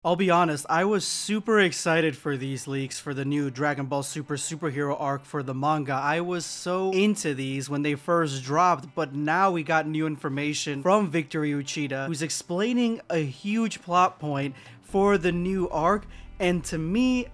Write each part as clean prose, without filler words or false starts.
I'll be honest, I was super excited for these leaks for the new Dragon Ball Super superhero arc for the manga. I was so into these when they first dropped, but now we got new information from Victor Uchida, who's explaining a huge plot point for the new arc, and to me,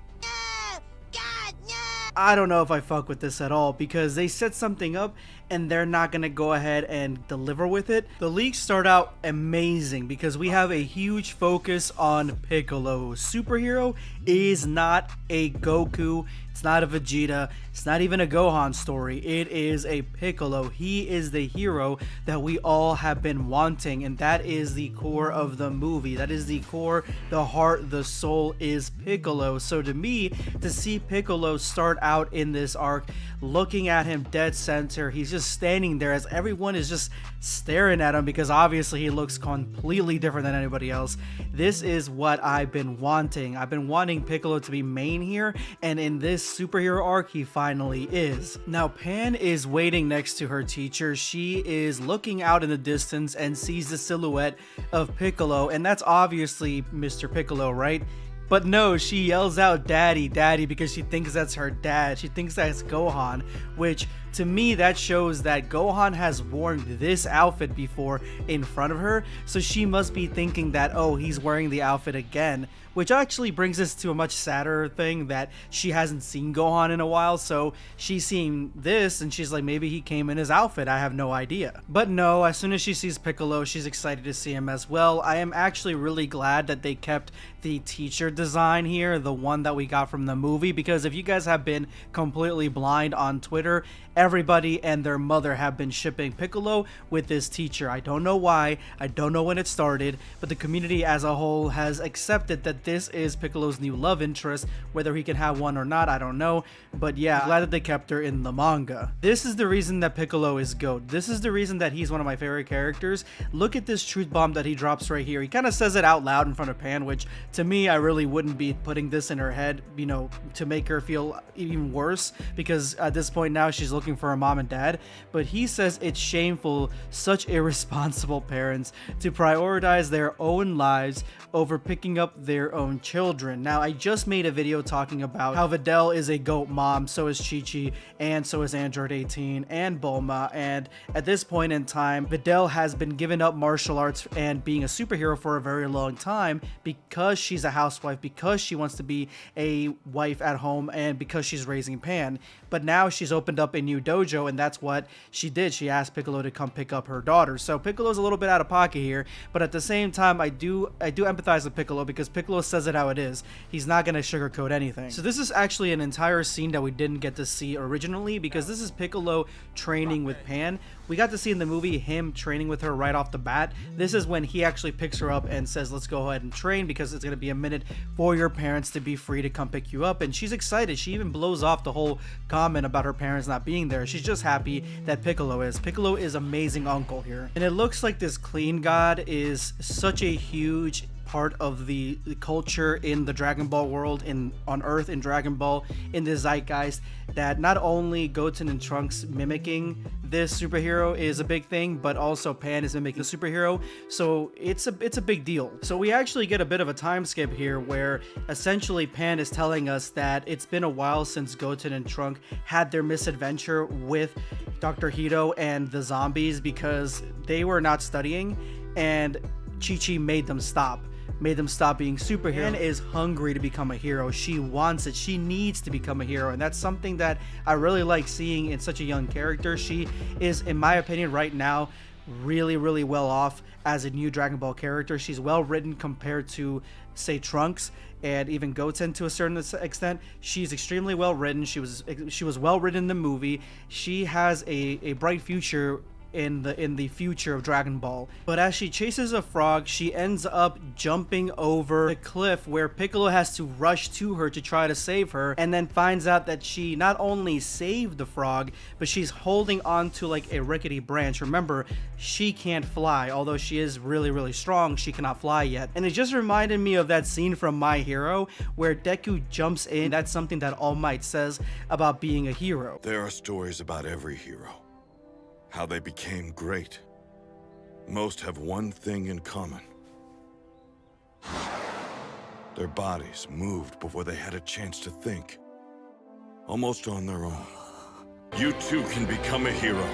I don't know if I fuck with this at all because they set something up and they're not gonna go ahead and deliver with it. The leaks start out amazing because we have a huge focus on Piccolo. Superhero is not a Goku, it's not a Vegeta, it's not even a Gohan story. It is a Piccolo. He is the hero that we all have been wanting, and that is the core of the movie. That is the core, the heart, the soul is Piccolo. So to me, to see Piccolo start out in this arc, looking at him dead center, he's just standing there as everyone is just staring at him because obviously he looks completely different than anybody else. This is what I've been wanting. I've been wanting Piccolo to be main here, and in this superhero arc, he finally is. Now, Pan is waiting next to her teacher. She is looking out in the distance and sees the silhouette of Piccolo, and that's obviously Mr. Piccolo, right? But no, she yells out "Daddy, Daddy" because she thinks that's her dad. She thinks that's Gohan, which to me that shows that Gohan has worn this outfit before in front of her, so she must be thinking that, oh, he's wearing the outfit again, which actually brings us to a much sadder thing that she hasn't seen Gohan in a while, so she's seeing this and she's like, maybe he came in his outfit, I have no idea. But no, as soon as she sees Piccolo, she's excited to see him as well. I am actually really glad that they kept the teacher design here, the one that we got from the movie, because if you guys have been completely blind on Twitter, everybody and their mother have been shipping Piccolo with this teacher. I don't know why, I don't know when it started, but the community as a whole has accepted that this is Piccolo's new love interest. Whether he can have one or not, I don't know, but yeah, I'm glad that they kept her in the manga. This is the reason that Piccolo is GOAT. This is the reason that he's one of my favorite characters. Look at this truth bomb that he drops right here. He kind of says it out loud in front of Pan, which to me, I really wouldn't be putting this in her head, you know, to make her feel even worse, because at this point now she's looking for her mom and dad. But he says it's shameful, such irresponsible parents to prioritize their own lives over picking up their own children. Now, I just made a video talking about how Videl is a GOAT mom, so is Chi-Chi, and so is Android 18 and Bulma, and at this point in time, Videl has been giving up martial arts and being a superhero for a very long time because she's a housewife, because she wants to be a wife at home, and because she's raising Pan. But now she's opened up a new dojo, and that's what she did. She asked Piccolo to come pick up her daughter. So Piccolo's a little bit out of pocket here, but at the same time, I do empathize with Piccolo because Piccolo says it how it is. He's not going to sugarcoat anything. So this is actually an entire scene that we didn't get to see originally, because this is Piccolo training with Pan. We got to see in the movie him training with her right off the bat. This is when he actually picks her up and says, let's go ahead and train because it's going to be a minute for your parents to be free to come pick you up. And she's excited. She even blows off the whole comment about her parents not being there. She's just happy that Piccolo is. Piccolo is amazing uncle here. And it looks like this clean god is such a huge part of the culture in the Dragon Ball world, on Earth, in Dragon Ball, in the zeitgeist, that not only Goten and Trunks mimicking this superhero is a big thing, but also Pan is mimicking the superhero, so it's a big deal. So we actually get a bit of a time skip here where essentially Pan is telling us that it's been a while since Goten and Trunks had their misadventure with Dr. Hito and the zombies because they were not studying, and Chi-Chi made them stop being superheroes. Pan is hungry to become a hero. She wants it. She needs to become a hero, and that's something that I really like seeing in such a young character. She is, in my opinion, right now, really well off as a new Dragon Ball character. She's well written compared to, say, Trunks and even Goten to a certain extent. She's extremely well written. She was well written in the movie. She has a bright future in the future of Dragon Ball. But as she chases a frog, she ends up jumping over the cliff where Piccolo has to rush to her to try to save her, and then finds out that she not only saved the frog, but she's holding on to like a rickety branch. Remember, she can't fly. Although she is really strong, she cannot fly yet. And it just reminded me of that scene from My Hero where Deku jumps in. That's something that All Might says about being a hero. There are stories about every hero, how they became great. Most have one thing in common. Their bodies moved before they had a chance to think. Almost on their own. You too can become a hero.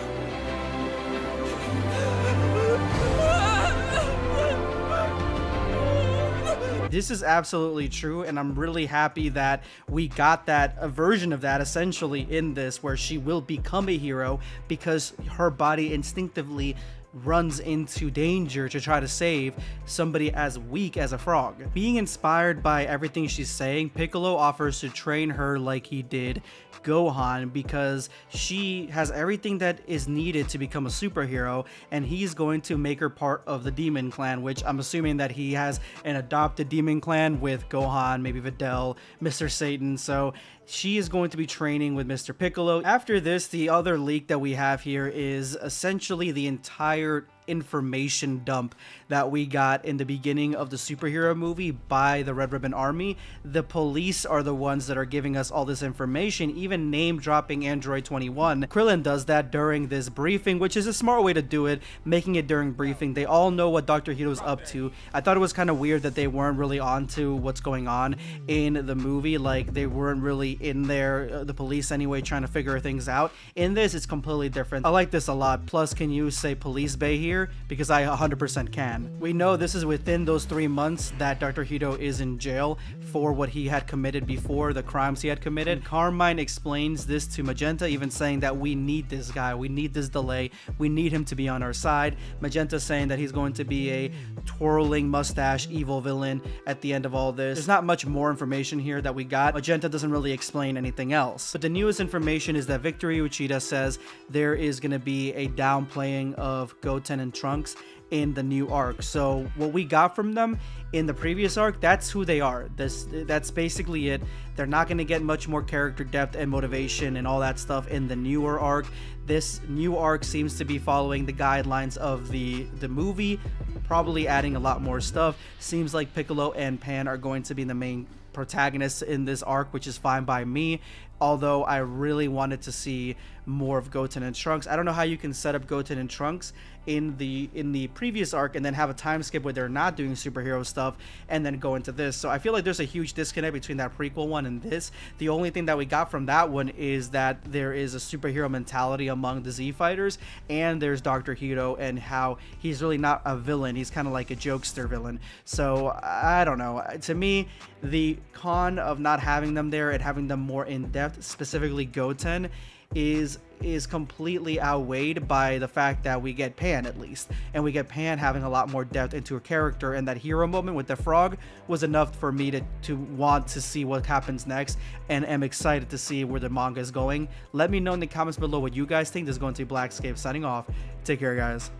This is absolutely true, and I'm really happy that we got that a version of that essentially in this, where she will become a hero because her body instinctively runs into danger to try to save somebody as weak as a frog. Being inspired by everything she's saying, Piccolo offers to train her like he did Gohan, because she has everything that is needed to become a superhero, and he's going to make her part of the Demon Clan, which I'm assuming that he has an adopted Demon Clan with Gohan, maybe Videl, Mr. Satan, so she is going to be training with Mr. Piccolo. After this, the other leak that we have here is essentially the entire information dump that we got in the beginning of the superhero movie by the Red Ribbon Army. The police are the ones that are giving us all this information, even name dropping Android 21. Krillin does that during this briefing, which is a smart way to do it, making it during briefing. They all know what Dr. Hito's up to. I thought it was kind of weird that they weren't really on to what's going on in the movie, like they weren't really in there, the police anyway, trying to figure things out. In this, it's completely different. I like this a lot. Plus, can you say police bay here? Because I 100% can. We know this is within those 3 months that Dr. Hito is in jail for what he had committed before, the crimes he had committed. Carmine explains this to Magenta, even saying that we need this guy, we need this delay, we need him to be on our side. Magenta saying that he's going to be a twirling mustache evil villain at the end of all this. There's not much more information here that we got. Magenta doesn't really explain anything else. But the newest information is that Victory Uchida says there is going to be a downplaying of Goten and Trunks in the new arc. So what we got from them in the previous arc, that's who they are. That's basically it. They're not going to get much more character depth and motivation and all that stuff in the newer arc. This new arc seems to be following the guidelines of the movie, probably adding a lot more stuff. Seems like Piccolo and Pan are going to be the main protagonists in this arc, which is fine by me, although I really wanted to see more of Goten and Trunks. I don't know how you can set up Goten and Trunks in the previous arc and then have a time skip where they're not doing superhero stuff and then go into this. So I feel like there's a huge disconnect between that prequel one and this. The only thing that we got from that one is that there is a superhero mentality among the Z fighters, and there's Dr. Hito and how he's really not a villain. He's kind of like a jokester villain. So I don't know. To me, the con of not having them there and having them more in depth, specifically Goten, is completely outweighed by the fact that we get Pan, at least, and we get Pan having a lot more depth into her character, and that hero moment with the frog was enough for me to want to see what happens next, and am excited to see where the manga is going. Let me know in the comments below what you guys think. This is going to be BlackScape signing off. Take care, guys.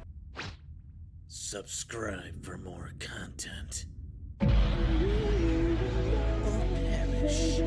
Subscribe for more content. Or perish.